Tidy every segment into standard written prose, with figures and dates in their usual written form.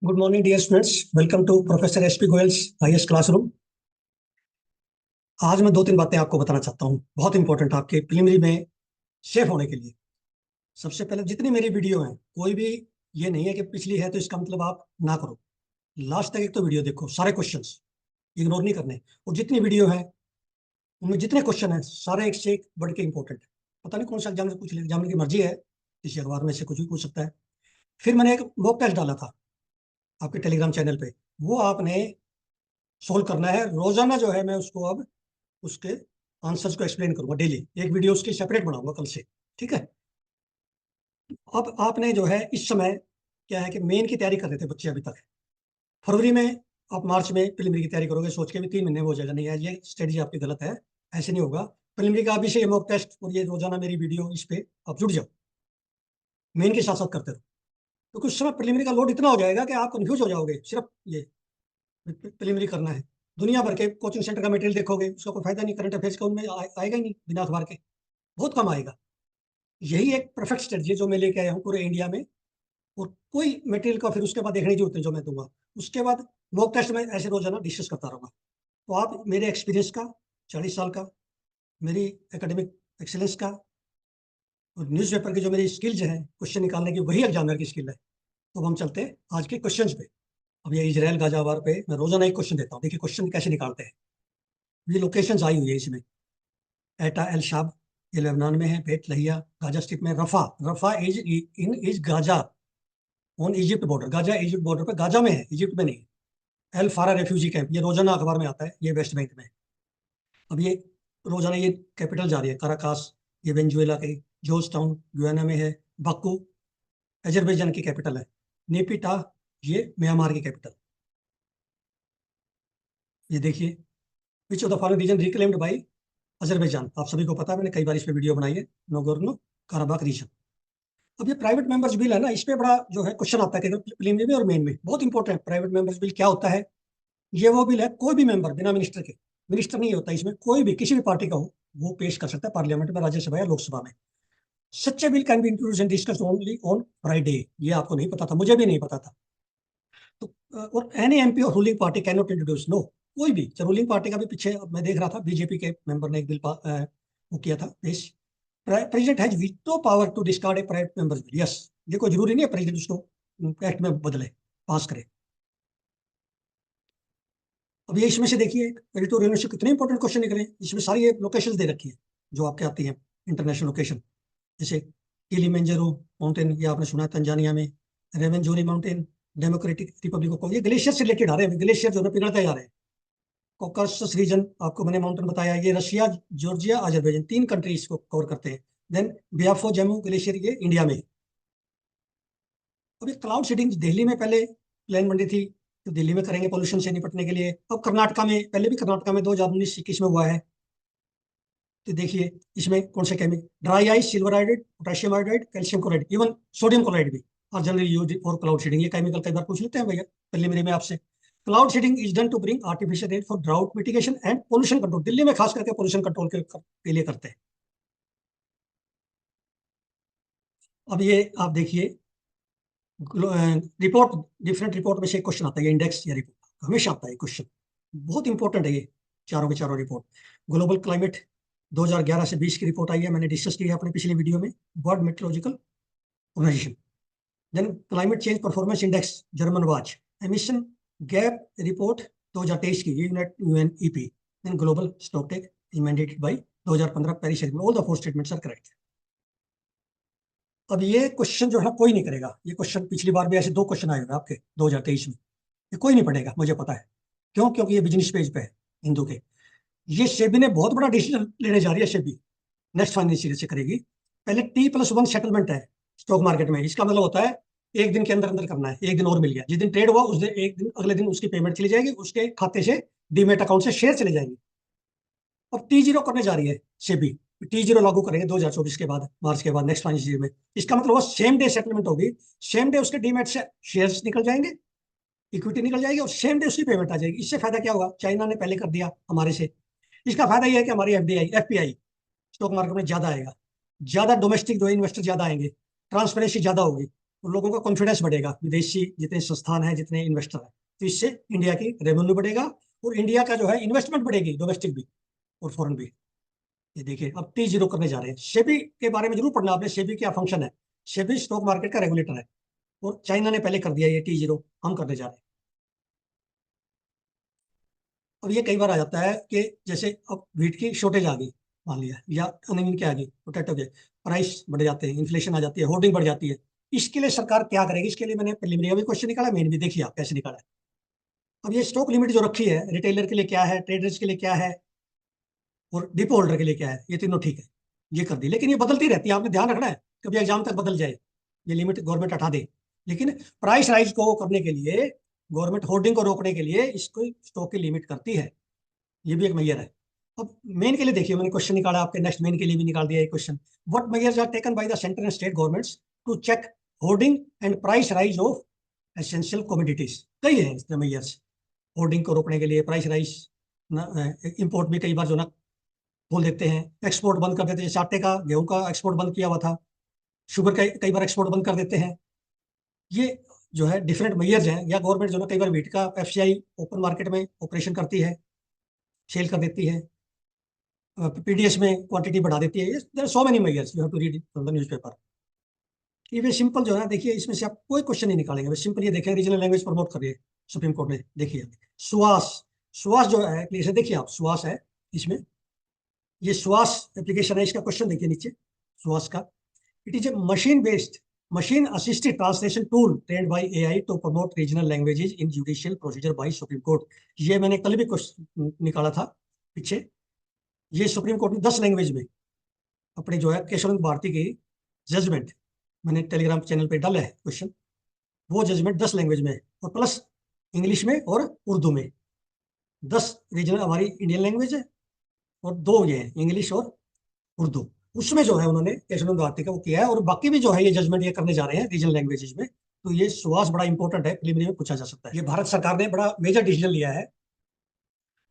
Good morning dear students. Welcome to professor SP Goyal's IAS classroom. आज मैं दो तीन बातें आपको बताना चाहता हूँ, बहुत इंपॉर्टेंट आपके प्रिलिमिनरी में सेफ होने के लिए। सबसे पहले, जितनी मेरी वीडियो है, कोई भी ये नहीं है कि पिछली है तो इसका मतलब आप ना करो। लास्ट तक एक तो वीडियो देखो, सारे क्वेश्चंस इग्नोर नहीं करने। और जितनी वीडियो है उनमें जितने क्वेश्चन हैं सारे एक से एक बढ़ के इंपॉर्टेंट है। पता नहीं कौन सा एग्जाम से पूछ ले, एग्जामिनर की मर्जी है, किसी अखबार में से कुछ भी पूछ सकता है। फिर मैंने एक मॉक टेस्ट डाला था आपके टेलीग्राम चैनल पे, वो आपने सोल्व करना है रोजाना। जो है मैं उसको अब उसके आंसर्स को एक्सप्लेन करूंगा डेली, एक वीडियो उसकी सेपरेट बनाऊंगा कल से। ठीक है। अब आपने जो है इस समय क्या है कि मेन की तैयारी कर रहे थे बच्चे अभी तक। फरवरी में आप मार्च में प्रिलिमिनरी की तैयारी करोगे सोच के भी 3 महीने में हो जाएगा, नहीं है, ये स्ट्रेटजी आपकी गलत है। ऐसे नहीं होगा। प्रिलिमिनरी का अभी से ये मॉक टेस्ट और ये रोजाना मेरी वीडियो, इस पे आप जुड़ जाओ, मेन के साथ साथ करते रहो। क्योंकि उस समय प्रिलिमिनरी का लोड इतना हो जाएगा कि आप कंफ्यूज हो जाओगे। सिर्फ ये प्रिलिमिनरी करना है, दुनिया भर के कोचिंग सेंटर का मटेरियल देखोगे, उसका कोई फायदा नहीं। करंट अफेयर्स का उनमें आएगा ही नहीं, बिना अखबार के बहुत कम आएगा। यही एक परफेक्ट स्ट्रेटजी है जो मैं लेके आया हूँ पूरे इंडिया में। और कोई मटेरियल का फिर उसके बाद देखने की जरूरत नहीं जो मैं दूंगा। उसके बाद मॉक टेस्ट में ऐसे रोजाना डिस्कस करता रहूंगा। तो आप मेरे एक्सपीरियंस का, 40 साल का, मेरी एकेडमिक एक्सेलेंस का, और न्यूज़पेपर की जो मेरी स्किल्स हैं क्वेश्चन निकालने की, वही एग्जामिनर की स्किल है। तो अब हम चलते हैं आज के क्वेश्चंस पे। अब ये इजराइल गाजा वार पे मैं रोजाना एक क्वेश्चन देता हूँ, देखिए क्वेश्चन कैसे निकालते हैं। ये लोकेशंस आई हुई है इसमें। एटा एल शाब, ये लेबनान में है। बेट लहिया गाजा स्ट्रिप में। Rafah, Rafah is in is Gaza on Egypt border. Gaza Egypt border पे, गाजा में है, इजिप्ट में नहीं है। एल फारा रेफ्यूजी कैंप, ये रोजाना अखबार में आता है, ये वेस्ट बैंक में है। अब ये रोजाना ये कैपिटल जा रही है, काराकास, ये वेंजुएला की। जॉर्ज टाउन गुयाना में है। बाकू अजरबैजान की कैपिटल है। नेपिटा, ये म्यांमार की कैपिटल। ये देखिए, which of the following region reclaimed by Azerbaijan. आप सभी को पता है, मैंने कई बार इस पे वीडियो बनाई है। नोगोर्नो काराबाख रीजन। अब ये प्राइवेट मेंबर्स बिल है ना, इस पे बड़ा जो है क्वेश्चन आता है कि प्रीलिमिनरी में और मेन में। बहुत इंपॉर्टेंट, प्राइवेट मेंबर्स बिल क्या होता है। ये वो बिल है, कोई भी मेंबर बिना मिनिस्टर के, मिनिस्टर नहीं होता इसमें, कोई भी किसी भी पार्टी का हो वो पेश कर सकता है पार्लियामेंट में, राज्यसभा या लोकसभा में। Such bill can be introduce and discuss only on Friday. ये आपको नहीं पता था, मुझे भी नहीं पता था। तो और any MP or ruling party can not introduce, no. कोई भी, रूलिंग पार्टी का भी पीछे मैं देख रहा था, बीजेपी के मेंबर ने एक बिल वो किया था पेश। President has veto power to discard a private members bill. Yes, ये कोई जरूरी नहीं है प्रेसिडेंट उसको एक्ट में बदले, पास करे। अब ये इसमें से देखिए, एडिटोरियल से कितने इंपॉर्टेंट क्वेश्चन निकले। इसमें सारी ये लोकेशन दे रखी है जो आपके आती हैं, इंटरनेशनल लोकेशन। जैसे किलिमंजारो माउंटेन, ये आपने सुना है तंजानिया में। रेवेंजोनी माउंटेन डेमोक्रेटिक रिपब्लिक ऑफ, ये ग्लेशियर से रिलेटेड आ रहे हैं, ग्लेशियर जो है पिघलते जा रहे हैं। कॉकसस रीजन आपको मैंने माउंटेन बताया, ये रशिया, जॉर्जिया, अजरबैजान, 3 कंट्रीज को कवर करते हैं। देन बियाफो जम्मू ग्लेशियर, ये इंडिया में। अब ये क्लाउड सीडिंग दिल्ली में पहले प्लान बनी थी, तो दिल्ली में करेंगे पोल्यूशन से निपटने के लिए। अब कर्नाटका में, पहले भी कर्नाटका में 2019-21 में हुआ है। तो देखिए इसमें कौन से chemical, dry ice, silver iodide, potassium iodide, calcium chloride, even sodium chloride भी are generally use for cloud seeding. ये केमिकल कई बार पूछ लेते हैं भैया प्रीलिमिनरी में आपसे। Cloud seeding is done to bring artificial rain for drought mitigation and pollution control. Delhi में खास करके पोल्यूशन कंट्रोल के लिए करते हैं। अब ये आप देखिए रिपोर्ट, डिफरेंट रिपोर्ट में से एक क्वेश्चन आता है, ये इंडेक्स या रिपोर्ट हमेशा आता है क्वेश्चन, बहुत इंपॉर्टेंट है ये। चारों के चारों रिपोर्ट। ग्लोबल क्लाइमेट 2011 से 20 की रिपोर्ट आई है, मैंने डिस्कस की है अपने पिछले वीडियो में। World meteorological organization. Then climate change performance index, German watch. Emission gap report 2023 की, UNEP. Then global stocktake mandated by 2015 Paris agreement. All the four statements are correct. अब ये क्वेश्चन जो है कोई नहीं करेगा। ये क्वेश्चन पिछली बार भी ऐसे 2 क्वेश्चन आए हुए आपके 2023 में। ये कोई नहीं पढ़ेगा, मुझे पता है। क्यों? क्योंकि ये बिजनेस पेज पे है हिंदू के। ये सेबी ने बहुत बड़ा डिसीजन लेने जा रही है। सेबी नेक्स्ट फाइनेंशियल ईयर से करेगी। पहले T+1 सेटलमेंट है स्टॉक मार्केट में। इसका मतलब होता है एक दिन के अंदर अंदर करना है। एक दिन और मिल गया, जिस दिन ट्रेड हुआ उस दिन, एक दिन अगले दिन उसकी पेमेंट चली जाएगी, उसके खाते से, डीमेट अकाउंट से शेयर चले जाएंगे। अब T0 करने जा रही है सेबी। T0 लागू करेंगे 2024 के बाद, मार्च के बाद, नेक्स्ट फाइनेंशियल ईयर में। इसका मतलब वो सेम डे सेटलमेंट होगी। सेम डे उसके डीमेट से शेयर्स निकल जाएंगे, इक्विटी निकल जाएगी, और सेम डे उसकी पेमेंट आ जाएगी। इससे फायदा क्या होगा? चाइना ने पहले कर दिया हमारे से। इसका फायदा यह है कि हमारी एफपीआई स्टॉक मार्केट में ज्यादा आएगा, ज्यादा डोमेस्टिक जो इन्वेस्टर ज्यादा आएंगे, ट्रांसपेरेंसी ज्यादा होगी, और लोगों का कॉन्फिडेंस बढ़ेगा, विदेशी जितने संस्थान हैं, जितने इन्वेस्टर हैं, तो इससे इंडिया की रेवेन्यू बढ़ेगा और इंडिया का जो है इन्वेस्टमेंट बढ़ेगी, डोमेस्टिक भी और फॉरेन भी। ये देखिए अब T0 करने जा रहे हैं। सेबी के बारे में जरूर पढ़ना आपने, सेबी क्या फंक्शन है। सेबी स्टॉक मार्केट का रेगुलेटर है और चाइना ने पहले कर दिया ये T0, हम करने जा रहे हैं। अब ये कई बार आ जाता है कि जैसे अब व्हीट की शॉर्टेज आ गई मान लिया, या अनियन क्या आ गई, पोटैटो के प्राइस बढ़ जाते हैं, इन्फ्लेशन आ जाती है, होर्डिंग बढ़ जाती है। इसके लिए सरकार क्या करेगी, इसके लिए मैंने प्रीलिमिनरी अभी क्वेश्चन निकाला, मेन भी देखिए आप कैसे निकाला है। अब ये स्टॉक लिमिट जो रखी है, रिटेलर के लिए क्या है, ट्रेडर्स के लिए क्या है और डिपो होल्डर के लिए क्या है, ये तीनों ठीक है, ये कर दी। लेकिन ये बदलती रहती है, आपने ध्यान रखना है, कभी एग्जाम तक बदल जाए, ये लिमिट गवर्नमेंट हटा दे। लेकिन प्राइस राइज को करने के लिए, गवर्नमेंट होर्डिंग को रोकने के लिए इसको स्टॉक की लिमिट करती है, ये भी एक मैयर है। अब मेन के लिए देखिए मैंने क्वेश्चन निकाला आपके, नेक्स्ट मेन के लिए भी निकाल दिया एक question. What measures are taken by the centre and state governments to check hoarding and price rise of essential commodities. कई है इसमें मेजर्स, होर्डिंग को रोकने के लिए, प्राइस राइज, इंपोर्ट भी कई बार जो ना खोल देते हैं, एक्सपोर्ट बंद कर देते हैं, जैसे आटे का, गेहूं का एक्सपोर्ट बंद किया हुआ था, शुगर का कई बार एक्सपोर्ट बंद कर देते हैं। ये जो है डिफरेंट मेजर्स हैं। या गवर्नमेंट जो ना कई बार वीट का FCI ओपन मार्केट में ऑपरेशन करती है, सेल कर देती है, PDS में क्वांटिटी बढ़ा देती है। There so many measures you have to read from the newspaper. ये वे सिंपल जो है ना, देखिए इसमें से आप कोई क्वेश्चन नहीं निकालेंगे, वे सिंपल ये देखें, रीजनल लैंग्वेज प्रमोट कर रही है सुप्रीम कोर्ट ने। देखिए सुवास, सुवास जो है प्लीज देखिए आप, सुवास है इसमें, ये सुवास एप्लीकेशन है, इसका क्वेश्चन देखिए नीचे सुवास का। It is a machine based, machine assisted translation tool trained by AI to promote regional languages in judicial procedure by supreme court. ये मैंने कल भी क्वेश्चन निकाला था पीछे। ये सुप्रीम कोर्ट ने 10 लैंग्वेज में अपने जो है केशवंत भारती की जजमेंट, मैंने टेलीग्राम चैनल पे डाला है क्वेश्चन, वो जजमेंट 10 लैंग्वेज में है और प्लस इंग्लिश में और उर्दू में। 10 रीजनल हमारी इंडियन लैंग्वेज है और 2 ये है इंग्लिश और उर्दू। उसमें जो है उन्होंने केशवंत भारती का वो किया है, और बाकी भी जो है ये जजमेंट ये करने जा रहे हैं रीजनल लैंग्वेजेज में। तो ये सुवास बड़ा इंपॉर्टेंट है, प्रीलिमिनरी में पूछा जा सकता है। ये भारत सरकार ने बड़ा मेजर डिसीजन लिया है,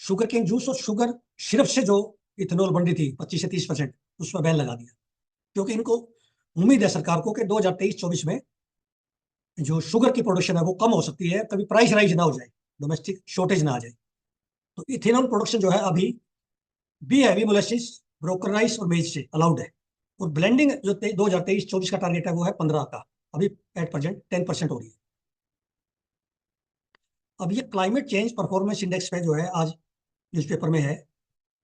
शुगर केन जूस और शुगर सिरप से जो इथेनॉल बन रही थी 25 से 30%, उसमें बैन लगा दिया। क्योंकि इनको उम्मीद है सरकार को कि 2023-24 में जो शुगर की प्रोडक्शन है वो कम हो सकती है, कभी प्राइस राइज ना हो जाए, डोमेस्टिक शॉर्टेज ना आ जाए। तो इथेनॉल प्रोडक्शन जो है अभी B heavy molasses, broken rice और मेज से अलाउड है। और ब्लेंडिंग जो 2023-24 का टारगेट है वो है 15 का, अभी एट प्रेजेंट 10% हो रही है। अब ये क्लाइमेट चेंज परफॉर्मेंस इंडेक्स पे जो है आज न्यूज़पेपर में है,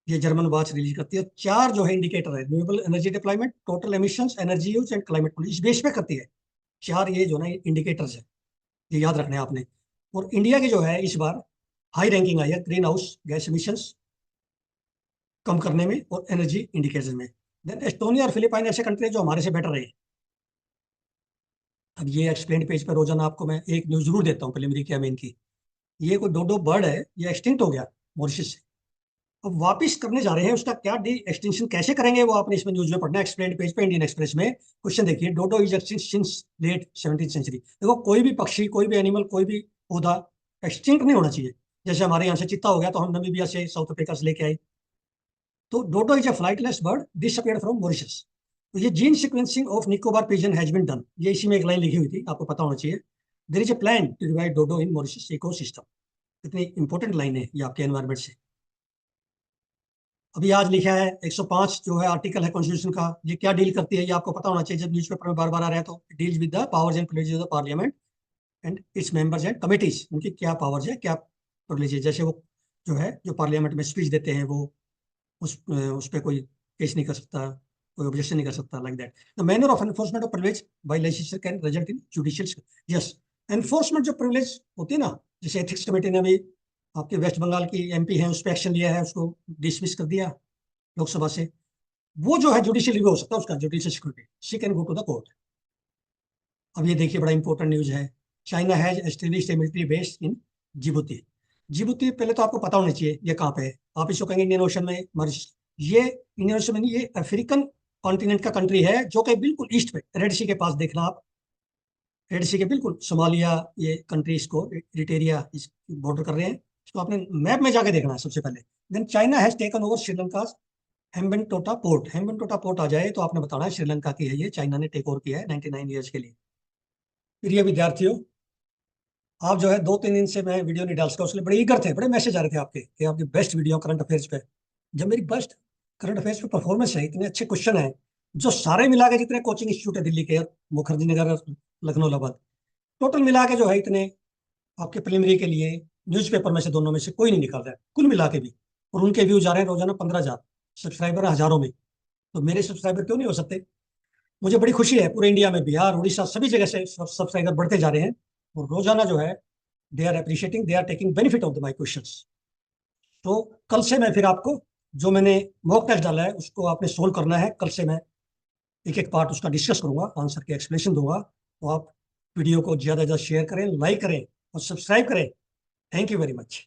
ये जर्मन वॉच रिलीज करती है। 4 जो है इंडिकेटर है, renewable energy deployment, total emissions, energy use and climate policy, इस बेस पे करती है। 4 ये जो ना इंडिकेटर्स है, ये याद रखने हैं आपने। और इंडिया की जो है इस बार हाई रैंकिंग आई है ग्रीन हाउस गैस एमिशंस कम करने में और एनर्जी इंडिकेटर में। देन एस्टोनिया और फिलीपाइन ऐसे कंट्री जो हमारे से बेटर रहे। अब ये एक्सप्लेन पेज पर रोजाना आपको मैं एक न्यूज जरूर देता हूँ प्रीलिमिनरी की, मेन की। ये कोई डोडो बर्ड है, ये एक्सटिंक्ट हो गया मॉरिशस से, अब वापिस करने जा रहे हैं। उसका क्या डी एक्सटेंशन कैसे करेंगे वो आपने इसमें न्यूज में पढ़ना है, एक्सप्लेन पेज पे इंडियन एक्सप्रेस में। क्वेश्चन देखिए, dodo is extinct since late 17th century. देखो कोई भी पक्षी, कोई भी एनिमल, कोई भी पौधा एक्सटिंक्ट नहीं होना चाहिए। जैसे हमारे यहाँ से चित्ता हो गया तो हम नमीबिया से, साउथ अफ्रीका से लेके आए। तो dodo is a flightless bird disappeared from Mauritius. तो ये gene sequencing of Nicobar pigeon has been done, ये इसी में एक लाइन लिखी हुई थी, आपको पता होना चाहिए। There is a plan to revive dodo in Mauritius ecosystem. इतनी इंपॉर्टेंट लाइन है ये आपके एनवायरमेंट से। अभी आज लिखा है 105 जो है आर्टिकल है कॉन्स्टिट्यूशन का, ये क्या डील करती है ये आपको पता होना चाहिए। जब न्यूज़पेपर में बार बार आ रहा है तो deals with the powers and privileges of the parliament and its members and committees, उनकी क्या पावर्स है, क्या प्रिविलेजेस। जैसे वो जो है जो पार्लियामेंट में स्पीच देते हैं, वो उस पर कोई केस नहीं कर सकता, कोई ऑब्जेक्शन नहीं कर सकता, like that. The manner of enforcement of privilege by legislature can result in judicial, yes. Enforcement जो प्रिविलेज होती है ना, जैसे एथिक्स कमेटी ने भी आपके वेस्ट बंगाल की MP है उस पर एक्शन लिया है, उसको डिसमिस कर दिया लोकसभा से। वो जो है जुडिशियल रिव्यू हो सकता है उसका, judicial security, she can go to the court. अब ये देखिए बड़ा इंपॉर्टेंट न्यूज है, China has established a military base in Djibouti. Djibouti पहले तो आपको पता होना चाहिए ये कहाँ पे है, आप इसको कहेंगे इंडियन ओशन में, मॉरिशस। ये इंडियन ओशन में नहीं, ये अफ्रीकन कॉन्टिनेंट का कंट्री है, जो कि बिल्कुल ईस्ट पे रेड सी के पास, देखना आप, रेड सी के बिल्कुल सोमालिया, ये कंट्री इसको इरिटेरिया इस बॉर्डर कर रहे हैं। इसको आपने मैप में जाके देखना है सबसे पहले। Then China has taken over Sri Lanka Hambantota port. Hambantota port आ जाए तो आपने बताना है श्रीलंका की है ये, चाइना ने टेक ओवर किया है 99 ईयर्स के लिए। प्रिय विद्यार्थियों, आप जो है 2-3 दिन से मैं वीडियो नहीं डाल सका, उसके लिए बड़े ईगर थे, बड़े मैसेज आ रहे थे आपके कि आपकी बेस्ट वीडियो करंट अफेयर्स पे। जब मेरी बेस्ट करंट अफेयर्स पे परफॉर्मेंस है, इतने अच्छे क्वेश्चन है, जो सारे मिला के जितने कोचिंग इंस्टीट्यूट है दिल्ली के, मुखर्जी नगर, लखनऊ, इलाहाबाद, टोटल मिला के जो है इतने आपके प्रिलिमिनरी के लिए न्यूज़पेपर में से दोनों में से कोई नहीं निकाल रहा है, कुल मिला के भी। और उनके व्यूज आ रहे हैं रोजाना 15,000, सब्सक्राइबर हजारों में। तो मेरे सब्सक्राइबर क्यों नहीं हो सकते? मुझे बड़ी खुशी है, पूरे इंडिया में, बिहार, उड़ीसा, सभी जगह से सब्सक्राइबर बढ़ते जा रहे हैं। और रोजाना जो है they are appreciating, they are taking benefit of the my questions. तो कल से मैं फिर आपको जो मैंने मॉक टेस्ट डाला है उसको आपने सोल्व करना है। कल से मैं एक एक पार्ट उसका डिस्कस करूंगा, आंसर के एक्सप्लेनेशन दूंगा। तो आप वीडियो को ज़्यादा से ज़्यादा शेयर करें, लाइक करें और सब्सक्राइब करें। Thank you very much.